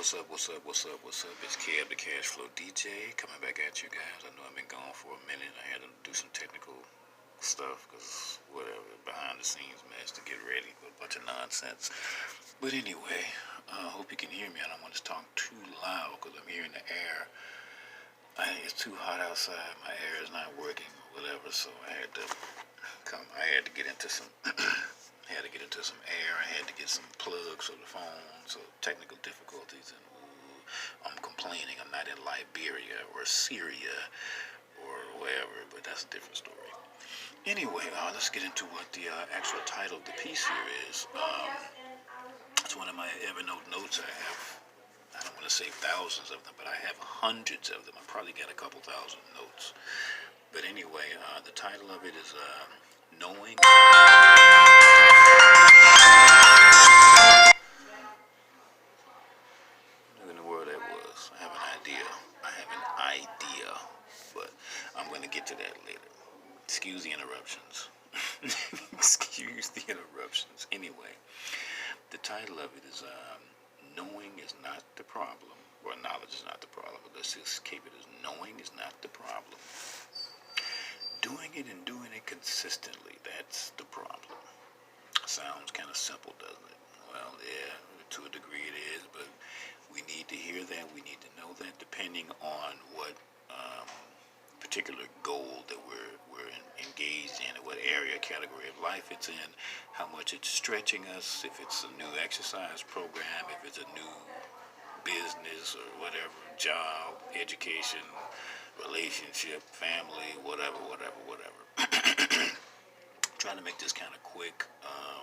what's up? It's Cab the Cash Flow DJ coming back at you guys. I know I've been gone for a minute. I had to do some technical stuff because whatever, behind the scenes mess to get ready with a bunch of nonsense. But anyway, I hope you can hear me. I don't want to talk too loud because I'm hearing the air. It's too hot outside. My air is not working or whatever, so I had to get into some air. I had to get some plugs for the phone, so technical difficulties, and I'm complaining I'm not in Liberia or Syria or wherever, but that's a different story. Anyway, let's get into what the actual title of the piece here is. It's one of my Evernote notes. I don't want to say thousands of them, but I have hundreds of them. I probably got a couple thousand notes. But anyway, the title of it is Knowing. But I'm going to get to that later. Excuse the interruptions. Excuse the interruptions. Anyway, the title of it is Knowing is Not the Problem. Or Knowledge is Not the Problem. But let's just keep it as Knowing is Not the Problem. Doing it and doing it consistently, that's the problem. Sounds kind of simple, doesn't it? Well, yeah, to a degree it is, but we need to hear that. We need to know that depending on what particular goal that we're engaged in, what area, category of life it's in, how much it's stretching us, if it's a new exercise program, if it's a new business or whatever, job, education, relationship, family, whatever. Trying to make this kind of quick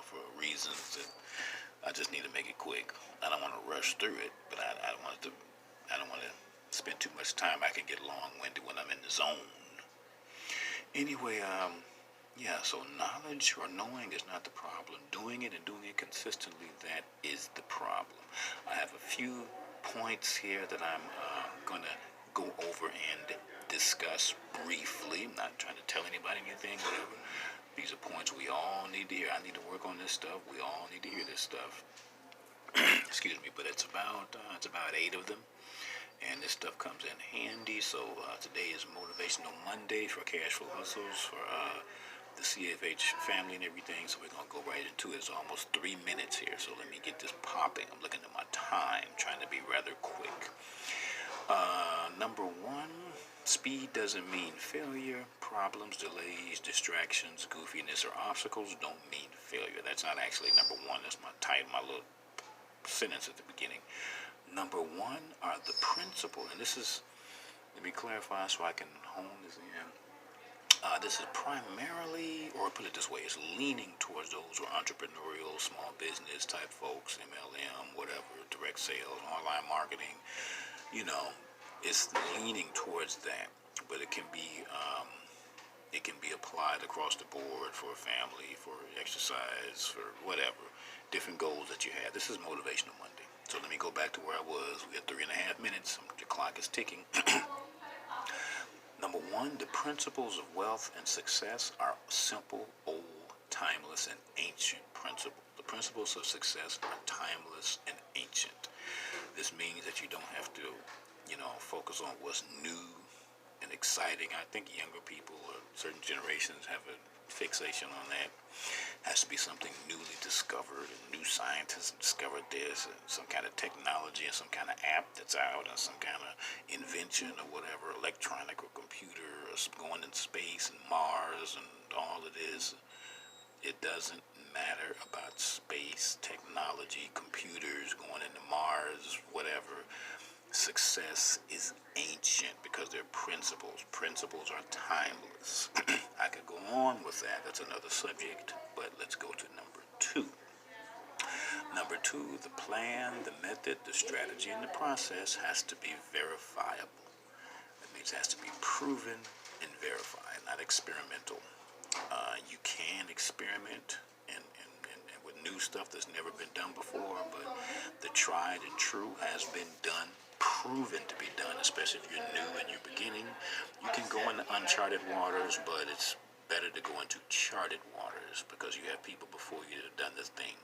for reasons that I just need to make it quick. I don't want to rush through it, but I don't want to spend too much time. I can get long-winded when I'm in the zone. Anyway, so knowledge or knowing is not the problem. Doing it and doing it consistently, that is the problem. I have a few points here that I'm going to go over and discuss briefly. I'm not trying to tell anybody anything, whatever. These are points we all need to hear. I need to work on this stuff. We all need to hear this stuff. Excuse me, but it's about 8 of them. And this stuff comes in handy. So today is Motivational Monday for Cash Flow Hustles for the CFH family and everything. So we're going to go right into it. It's almost 3 minutes here. So let me get this popping. I'm looking at my time, trying to be rather quick. Number 1, speed doesn't mean failure. Problems, delays, distractions, goofiness, or obstacles don't mean failure. That's not actually number 1. That's my title, my little sentence at the beginning. Number 1 are the principle, and this is, let me clarify so I can hone this in. This is primarily, or put it this way, it's leaning towards those who are entrepreneurial, small business type folks, MLM, whatever, direct sales, online marketing. It's leaning towards that, but it can be applied across the board for a family, for exercise, for whatever, different goals that you have. This is Motivational Monday. So let me go back to where I was. We have 3.5 minutes. The clock is ticking. Number 1, the principles of wealth and success are simple, old, timeless, and ancient principles. The principles of success are timeless and ancient. This means that you don't have to, focus on what's new and exciting. I think younger people or certain generations have a fixation on that. Has to be something newly discovered, and new scientists discovered this, and some kind of technology, and some kind of app that's out, and some kind of invention or whatever, electronic or computer, or going in space and Mars and all it is. It doesn't matter about space, technology, computers, going into Mars, whatever. Success is ancient because they're principles. Principles are timeless. I could go on with that. That's another subject, but let's go to number 2. Number 2, the plan, the method, the strategy, and the process has to be verifiable. That means it has to be proven and verified, not experimental. You can experiment and with new stuff that's never been done before, but the tried and true has been done, proven to be done, especially if you're new and you're beginning. You can go into uncharted waters, but it's better to go into charted waters because you have people before you that have done this thing.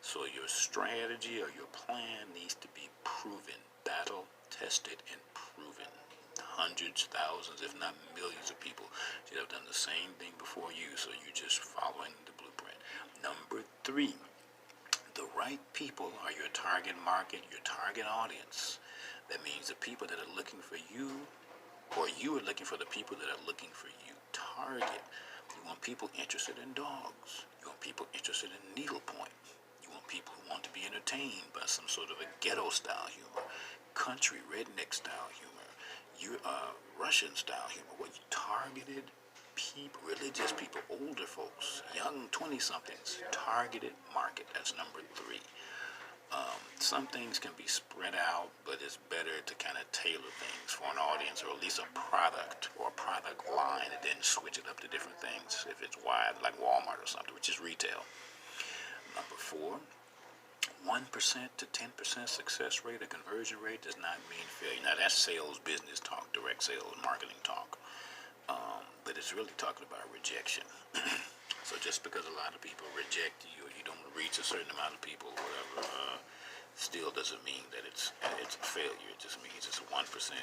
So your strategy or your plan needs to be proven, battle tested and proven. Hundreds, thousands, if not millions of people should have done the same thing before you, so you're just following the blueprint. Number 3, the right people are your target market, your target audience. That means the people that are looking for you, or you are looking for the people that are looking for you. Target. You want people interested in dogs. You want people interested in needlepoint. You want people who want to be entertained by some sort of a ghetto-style humor, country, redneck-style humor, Russian-style humor. Well, you targeted people, religious people, older folks, young 20-somethings. Targeted market. That's number 3. Some things can be spread out, but it's better to kind of tailor things for an audience, or at least a product or a product line, and then switch it up to different things if it's wide, like Walmart or something, which is retail. Number 4, 1% to 10% success rate or conversion rate does not mean failure. Now that's sales, business talk, direct sales, marketing talk. But it's really talking about rejection. So just because a lot of people reject you, or you don't reach a certain amount of people, whatever, still doesn't mean that it's a failure. It just means it's a 1%, 10%,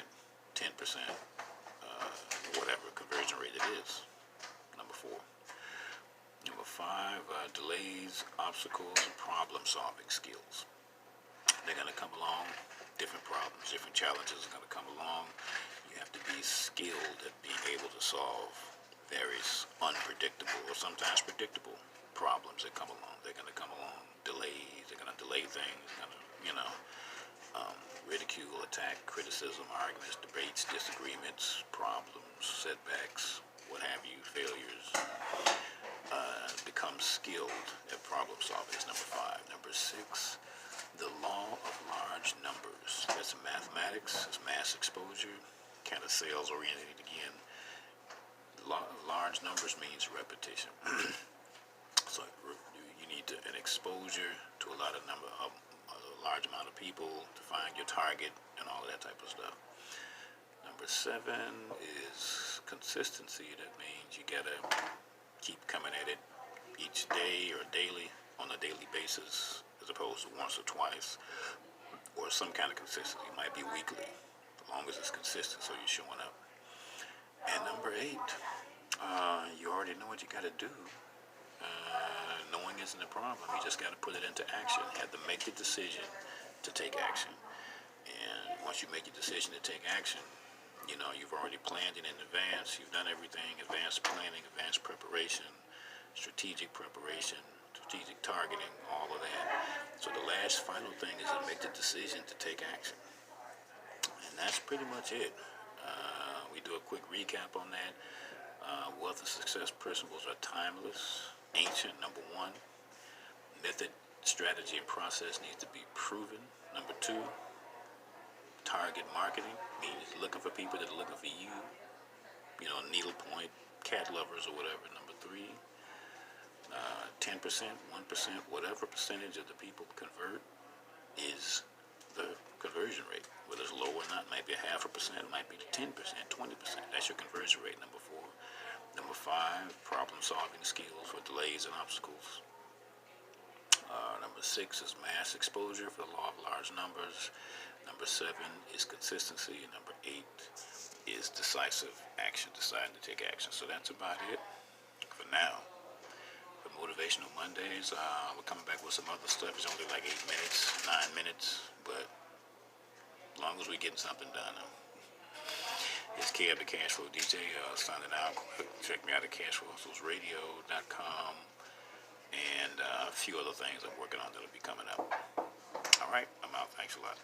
whatever conversion rate it is. Number 4. Number 5, delays, obstacles, and problem-solving skills. They're going to come along. Different problems, different challenges are going to come along. You have to be skilled at being able to solve various unpredictable or sometimes predictable problems that come along. They're going to come along. Delays. They're going to delay things. They're going to, ridicule, attack, criticism, arguments, debates, disagreements, problems, setbacks, what have you, failures. Become skilled at problem solving is number 5. Number 6, the law of large numbers. That's mathematics, it's mass exposure, kind of sales oriented again. Large numbers means repetition. So you need an exposure to a large amount of people to find your target and all of that type of stuff. Number 7 is consistency. That means you gotta keep coming at it each day or daily, on a daily basis, as opposed to once or twice, or some kind of consistency. It might be weekly, as long as it's consistent, so you're showing up. And number 8, you already know what you got to do. Knowing isn't a problem. You just got to put it into action. You have to make the decision to take action. And once you make your decision to take action, you've already planned it in advance. You've done everything, advanced planning, advanced preparation, strategic preparation, strategic targeting, all of that. So the last final thing is to make the decision to take action. And that's pretty much it. We do a quick recap on that. Wealth and success principles are timeless, ancient, number 1. Method, strategy, and process needs to be proven. Number 2, target marketing means looking for people that are looking for you. Needlepoint, cat lovers or whatever. Number 3, 10%, 1%, whatever percentage of the people convert is the conversion rate. Whether it's low or not, it might be 0.5%, it might be 10%, 20%. That's your conversion rate. Number 4. Number 5, problem-solving skills for delays and obstacles. Number 6 is mass exposure for the law of large numbers. Number 7 is consistency. And number 8 is decisive action, deciding to take action. So that's about it for now. For Motivational Mondays, we're coming back with some other stuff. It's only like 8 minutes, 9 minutes, but as long as we're getting something done. It's K of the Cashflow DJ, signing out. Check me out at cashflowsradio.com, and a few other things I'm working on that'll be coming up. All right, I'm out. Thanks a lot.